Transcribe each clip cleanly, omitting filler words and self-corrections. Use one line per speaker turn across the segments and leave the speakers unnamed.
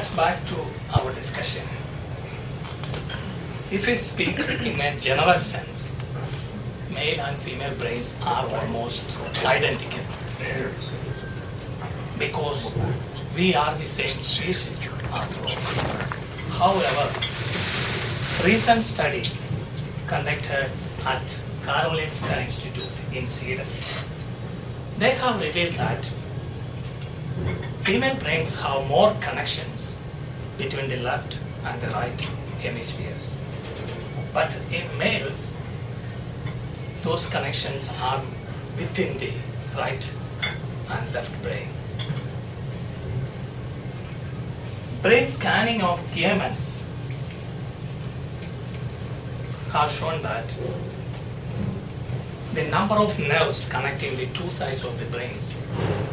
Let's back to our discussion. If we speak in a general sense, male and female brains are almost identical because we are the same species after all. However, recent studies conducted at Karolinska Institute in Sweden, they have revealed that female brains have more connections between the left and the right hemispheres. But in males, those connections are within the right and left brain. Brain scanning of gamets have shown that the number of nerves connecting the two sides of the brains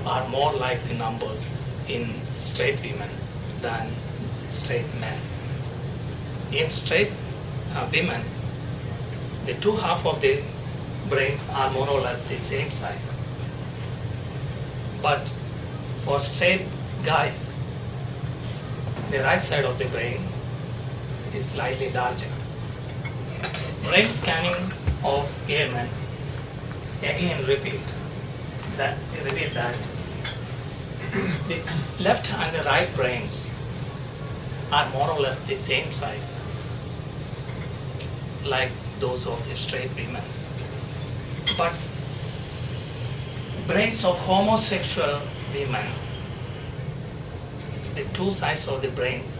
are more like the numbers in straight women than straight men. In straight women, the two halves of the brains are more or less the same size. But for straight guys, the right side of the brain is slightly larger. Brain scanning of gay men again revealed that the left and the right brains are more or less the same size, like those of the straight women. But brains of homosexual women, the two sides of the brains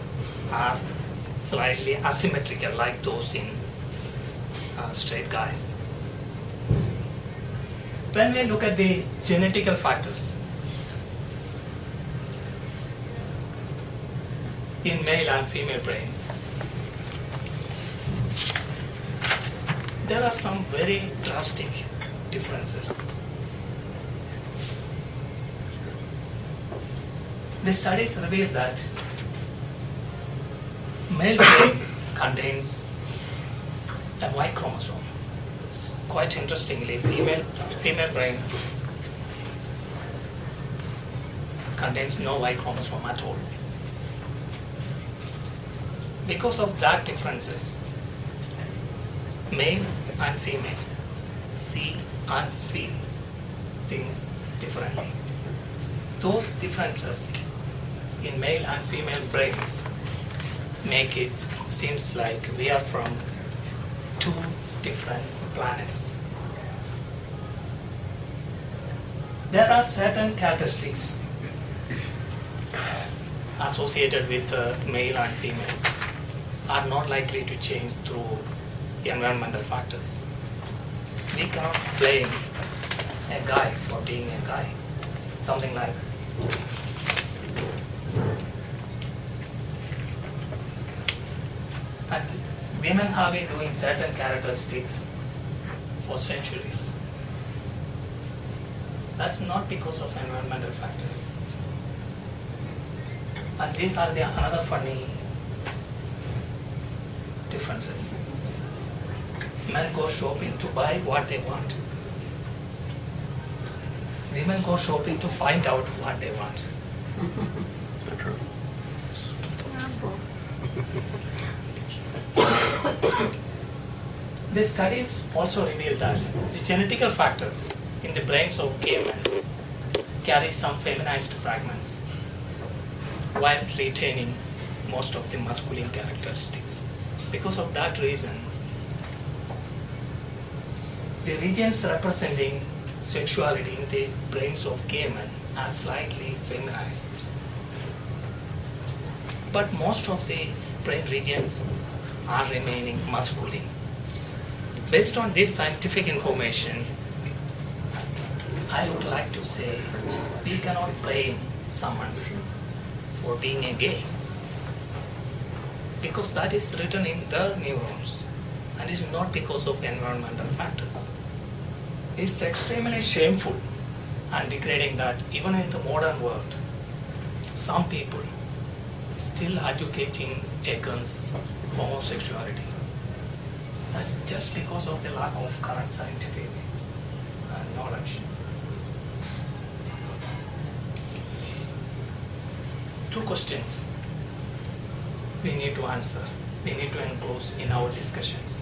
are slightly asymmetrical, like those in straight guys. When we look at the genetical factors in male and female brains, there are some very drastic differences. The studies reveal that male brain contains a Y chromosome. Quite interestingly, female brain contains no Y chromosome at all. Because of that differences, male and female see and feel things differently. Those differences in male and female brains make it seems like we are from two different planets. There are certain characteristics associated with male and females are not likely to change through environmental factors. We cannot blame a guy for being a guy. Something like and women have been doing certain characteristics for centuries. That's not because of environmental factors. And these are the another funny differences. Men go shopping to buy what they want. Women go shopping to find out what they want. The studies also reveal that the genetical factors in the brains of gay men carry some feminized fragments while retaining most of the masculine characteristics. Because of that reason, the regions representing sexuality in the brains of gay men are slightly feminized. But most of the brain regions are remaining masculine. Based on this scientific information, I would like to say we cannot blame someone for being a gay, because that is written in their neurons and is not because of environmental factors. It's extremely shameful and degrading that even in the modern world, some people still advocating against homosexuality. That's just because of the lack of current scientific knowledge. Two questions. we need to answer, we need to include in our discussions.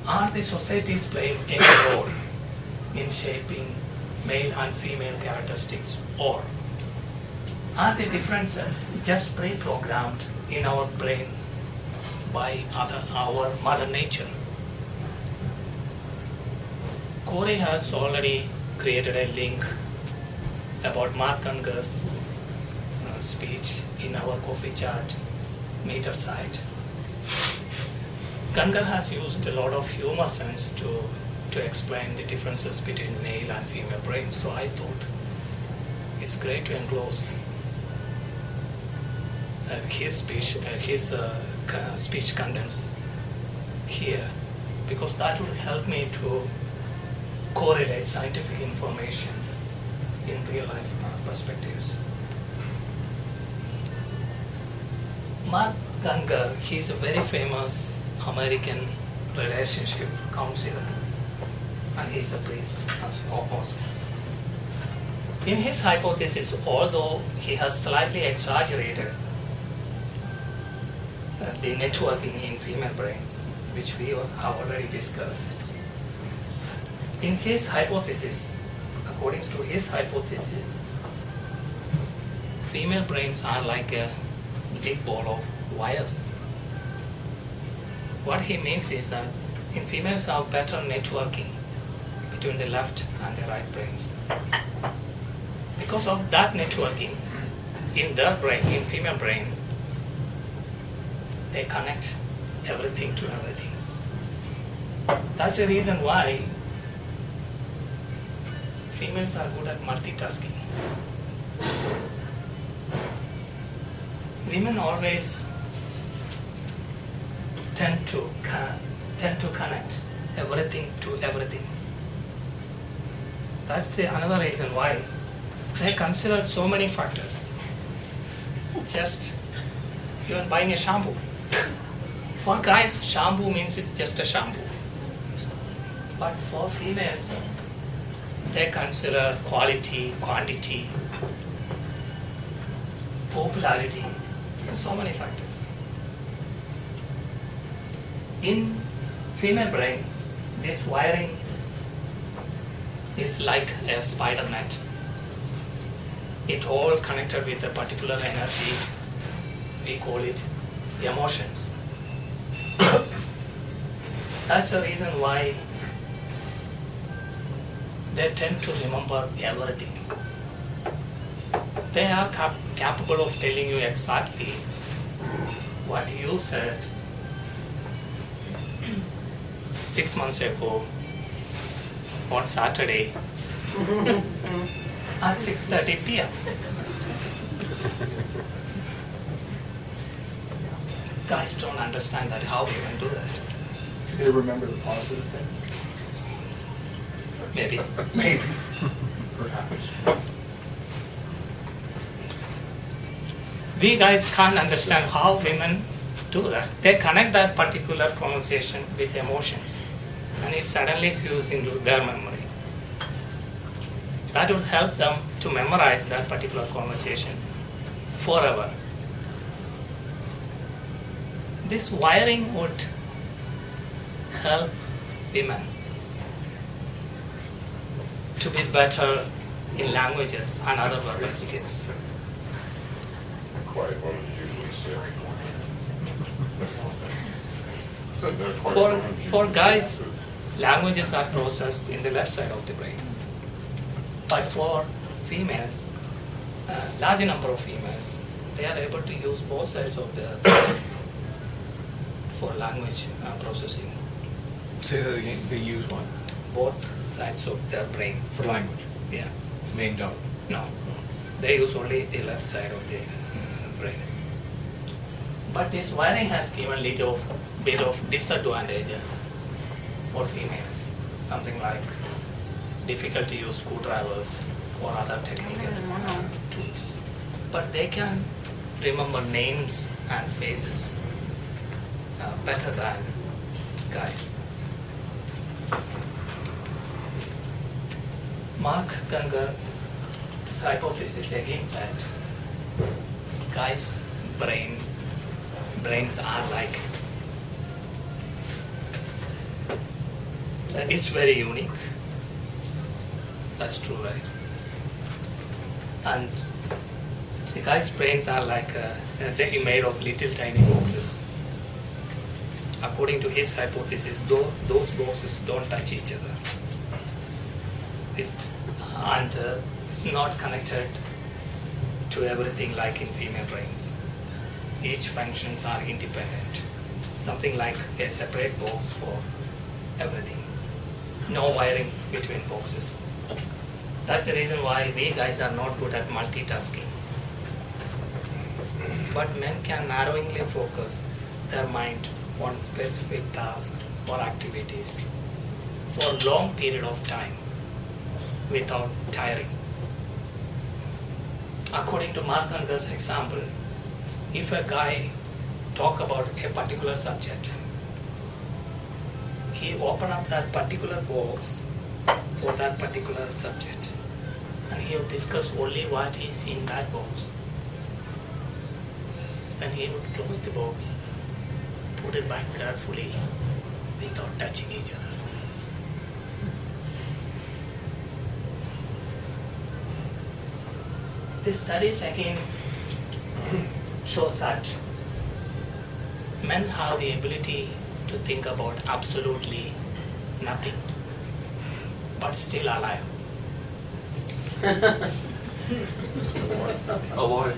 Are the societies playing any role in shaping male and female characteristics, or are the differences just pre-programmed in our brain by our mother nature? Corey has already created a link about Mark Unger's speech in our coffee chat meter site. Ganger has used a lot of humor sense to explain the differences between male and female brains, so I thought it's great to enclose his speech contents here, because that would help me to correlate scientific information in real life perspectives. Mark Ganger, he's a very famous American relationship counselor, and he's a priest also. In his hypothesis, although he has slightly exaggerated the networking in female brains, which we have already discussed, in his hypothesis, according to his hypothesis, female brains are like a big ball of wires. What he means is that in females have better networking between the left and the right brains. Because of that networking in their brain, in female brain, they connect everything to everything. That's the reason why females are good at multitasking. Women always tend to connect everything to everything. That's another reason why they consider so many factors. Just even buying a shampoo. For guys, shampoo means it's just a shampoo. But for females, they consider quality, quantity, popularity, and so many factors. In female brain, this wiring is like a spider net. It all connected with a particular energy. We call it emotions. That's the reason why they tend to remember everything. They are capable of telling you exactly what you said 6 months ago on Saturday at 6:30 p.m. Guys don't understand that, how we can do that.
Do they remember the positive things?
Maybe.
Maybe. Perhaps.
We guys can't understand how women do that. They connect that particular conversation with emotions, and it suddenly fuses into their memory. That would help them to memorize that particular conversation forever. This wiring would help women to be better in languages and other verbal skills.
Quiet woman is usually sick.
For guys, languages are processed in the left side of the brain. But for females, large number of females, they are able to use both sides of the brain for language processing.
Say that again. They use what?
Both sides of their brain.
For language.
Yeah.
Men don't.
No. They use only the left side of the brain. But this wiring has given a little bit of disadvantages for females. Something like difficult to use screwdrivers or other technical tools. But they can remember names and faces better than guys. Mark Ganger's hypothesis again said guys' brain brains are like. It's very unique. That's true, right? And the guy's brains are like they're made of little tiny boxes. According to his hypothesis, those boxes don't touch each other. It's not connected to everything like in female brains. Each functions are independent. Something like a separate box for everything. No wiring between boxes. That's the reason why we guys are not good at multitasking. But men can narrowingly focus their mind on specific tasks or activities for a long period of time without tiring. According to Mark Anger's example, if a guy talk about a particular subject, he open up that particular box for that particular subject and he would discuss only what is in that box. Then he would close the box, put it back carefully without touching each other. This studies again shows that men have the ability to think about absolutely nothing, but still alive.
Alive.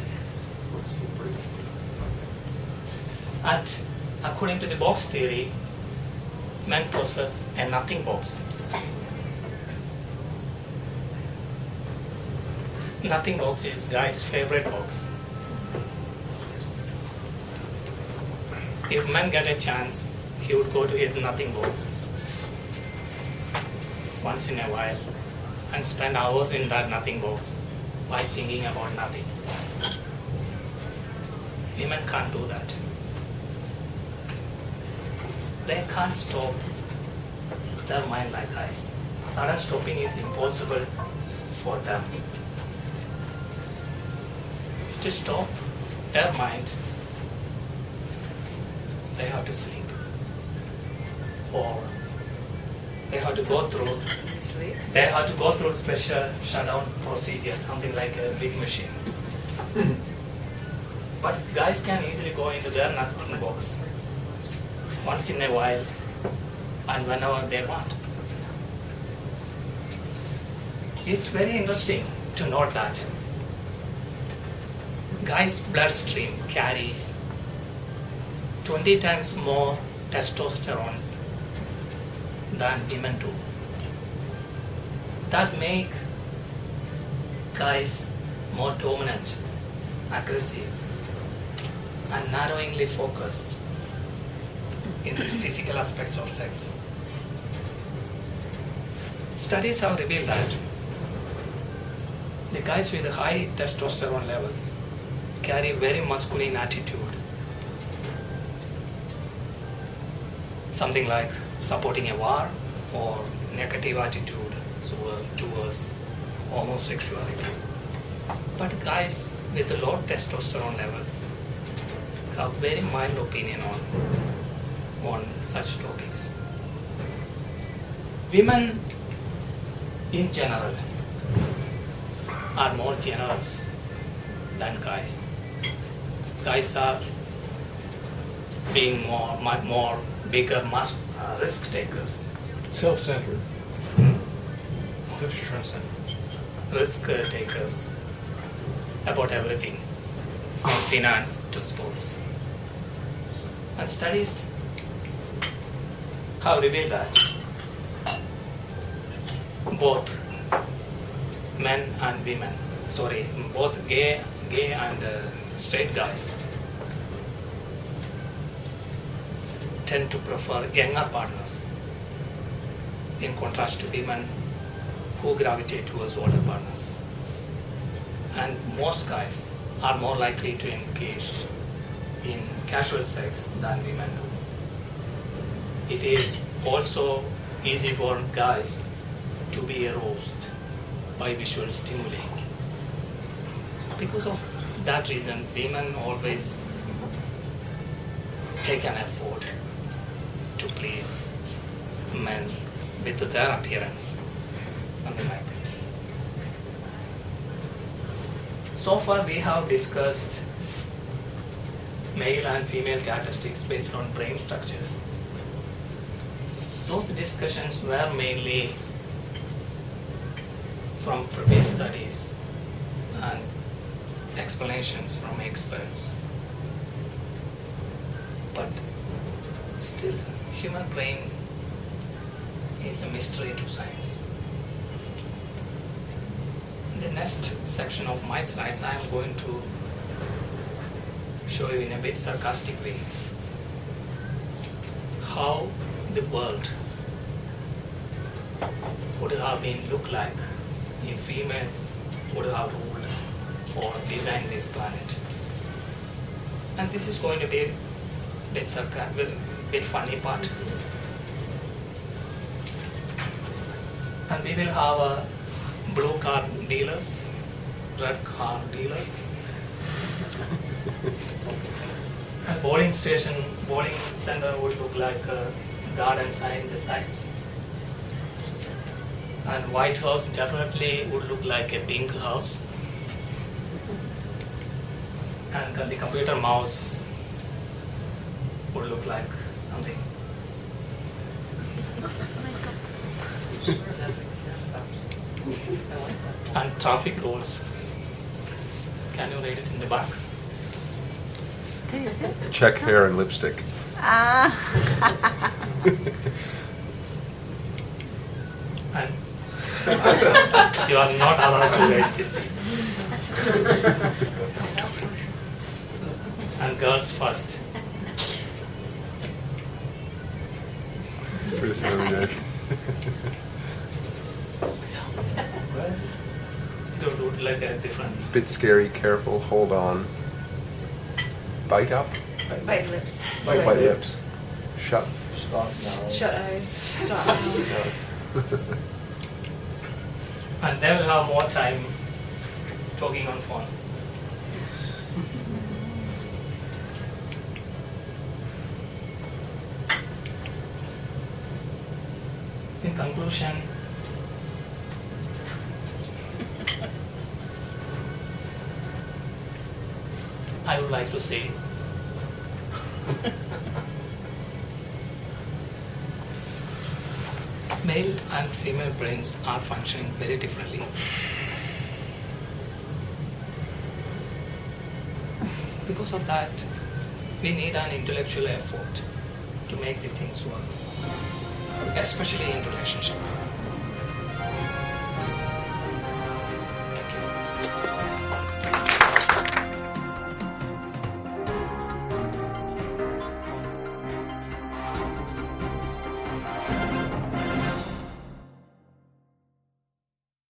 And according to the box theory, men possess a nothing box. Nothing box is guy's favorite box. If man get a chance, he would go to his nothing box once in a while and spend hours in that nothing box while thinking about nothing. Women can't do that. They can't stop their mind like guys. Sudden stopping is impossible for them. To stop their mind, they have to sleep, or they have to go through special shutdown procedure, something like a big machine. But guys can easily go into their nothing box once in a while and whenever they want. It's very interesting to note that guy's bloodstream carries 20 times more testosterone than women do. That make guys more dominant, aggressive, and narrowingly focused in the physical aspects of sex. Studies have revealed that the guys with high testosterone levels carry very masculine attitude. Something like supporting a war or negative attitude towards homosexuality. But guys with low testosterone levels have very mild opinion on such topics. Women in general are more generous than guys. Guys are being more bigger risk takers.
Self-centered. That's what you're trying to say.
Risk takers about everything, from finance to sports. And studies have revealed that both men and women, both gay and straight guys tend to prefer younger partners in contrast to women who gravitate towards older partners. And most guys are more likely to engage in casual sex than women do. It is also easy for guys to be aroused by visual stimuli. Because of that reason, women always take an effort to please men with their appearance, something like. So far we have discussed male and female characteristics based on brain structures. Those discussions were mainly from previous studies and explanations from experts. But still, human brain is a mystery to science. In the next section of my slides, I am going to show you in a bit sarcastic way how the world would have been look like if females would have ruled or designed this planet. And this is going to be a bit funny part. And we will have a blue car dealers, red car dealers, and bowling center would look like a garden sign the sides. And White House definitely would look like a pink house. And the computer mouse would look like something. And traffic rules. Can you read it in the back?
Check hair and lipstick.
And you are not allowed to raise the seats. And girls first.
Do this every day.
Don't do it like a different.
Bit scary, careful, hold on. Bite up.
Bite lips.
Bite lips. Shut.
Shut eyes. Stop mouth.
And they will have more time talking on phone. In conclusion, I would like to say male and female brains are functioning very differently. Because of that, we need an intellectual effort to make the things work, especially in relationship.